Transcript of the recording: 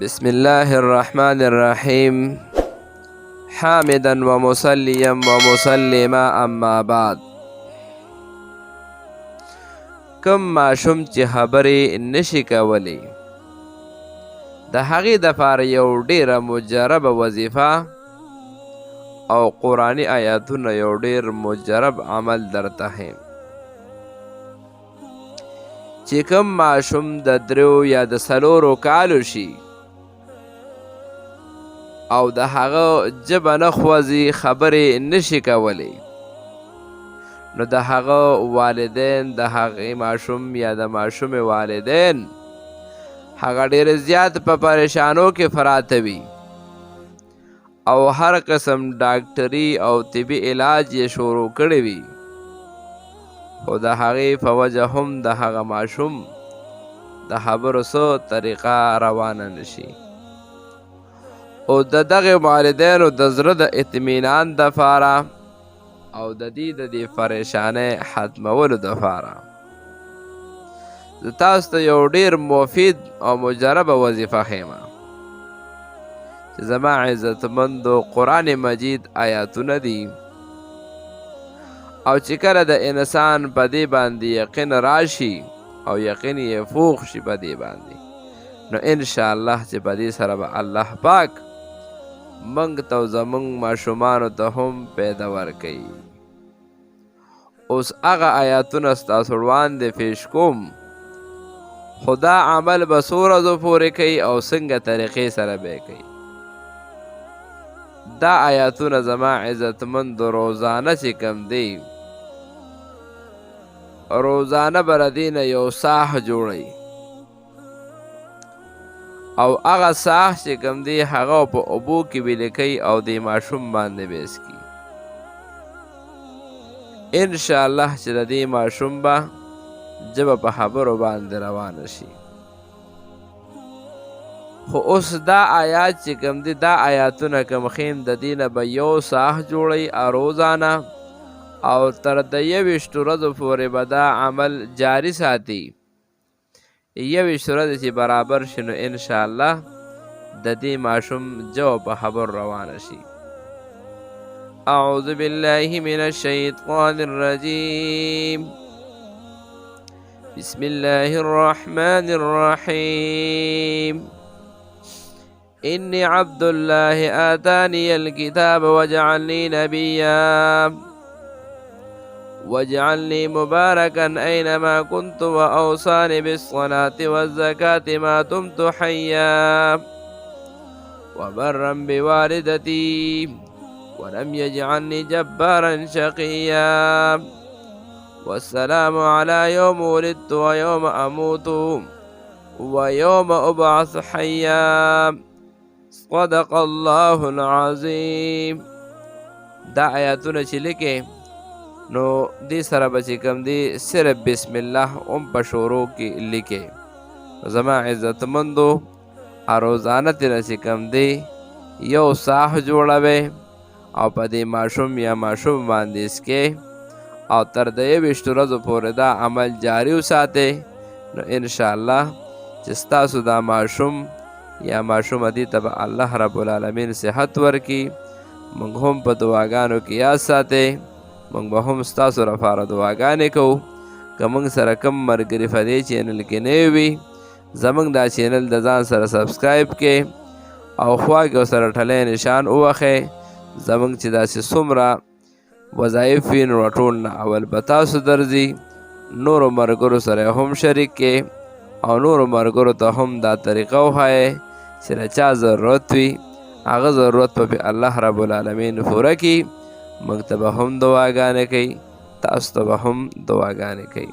بسم الله الرحمن الرحيم حامدا ومصليا ومسلما اما بعد. کم ماشوم چې خبرې نشي کولی د هغې دپاره یو ډیره مجربه وظیفه او قرآني آیاتونه یو ډیر مجرب عمل درته ښیم چې کم ماشوم د 3 یا د 4 کالو شي او د هغه ژبه نه خوځي خبرې نشي کولی نو د هغه والدین د هغې ماشوم یا د ماشومې والدین هغه ډېر زیات په پریشانو کې پراته وي او هر قسم ډاکټري او طبي علاج یې شروع کړی وي خو د هغې په وجه هم د هغه ماشوم د خبرو څه طریقه روانه نشي او د دغه والدینو د زړه د اطمینان دپاره او د دې پریشانۍ ختمولو دپاره زه تاسو ته یو ډیر مفید او مجربه وظیفه ښیم چې زما عزتمندو قرآن مجید آیاتونه دي او چې کله د انسان په دې باندې یقین راشي او یقین یې فوق شي په دې باندې نو انشاءالله چې په دې سره به الله پاک منګ ته او زمونږ ماشومانو ته هم پیدا ورکوي. اوس هغه آیاتونه ستاسو وړاندې پیش کوم خو دا عمل به څو ورځو پورې کوي او څنګه طریقې سره به یې کوي. دا آیاتونه زما عزتمندو روزانه چې کم دی روزانه به د دې نه یو ساح جوړوي او هغه ساح چې کم دی هغه په اوبو کې به لیکئ او د ماشوم باندې به څکي انشاءالله چې د دې ماشوم به ژبه په خبرو باندې روانه شي. خو اوس دا آیات چې کم دی دا آیاتونه کم ښیم د دې نه به یو ساح جوړوي روزانه او تر د 21 ورځو پورې به دا عمل جاری ساتي 21 ورځې چې برابر شي نو انشاءالله د دې ماشوم ژبه په خبر روانه شي. اعوذ بالله من الشیطان الرجیم بسم الله الرحمن الرحیم إني عبد الله آتاني الكتاب وجعلني نبيا وجعلني مباركا أينما كنت وأوصاني بالصلاة والزكاة ما دمت حيا وبرا بوالدتي ولم يجعلني جبارا شقيا والسلام على يوم ولدت ويوم أموت ويوم أبعث حيا صدق الله العظیم. دا آیاتونه چې لیکې نو دې سره به چې کوم دی صرف بسم الله په شروع کې لیکې زما عزتمندو روزانه ترې چې کوم دی یو ساح جوړوئ او په دې ماشوم یا ماشوم باندې څکې او تر د 21 ورځو پورې دا عمل جاری وساتئ نو انشاءالله چې ستاسو دا ماشوم یا ماشومه دې ته به الله رب العالمین صحت ورکړي. موږ هم په دعاګانو کې یاد ساتئ موږ به هم ستاسو لپاره دعاګانې کوو. که موږ سره کم ملګري په دې چینل کې نوي وي زموږ دا چینل د ځان سره سبسکرایب کړئ او خوا کې ورسره ټلی نشان ووهئ. زموږ چې داسې څومره وظایف وي نو ټول نه اول به تاسو درځي نورو ملګرو سره هم شریک کړئ او نورو ملګرو ته هم دا طریقه وښایئ چې د چا ضرورت وي هغه ضرورت به الله رب العالمین پوره کړي. موږ ته به هم دعاګانې کوي تاسو ته به هم دعاګانې کوي.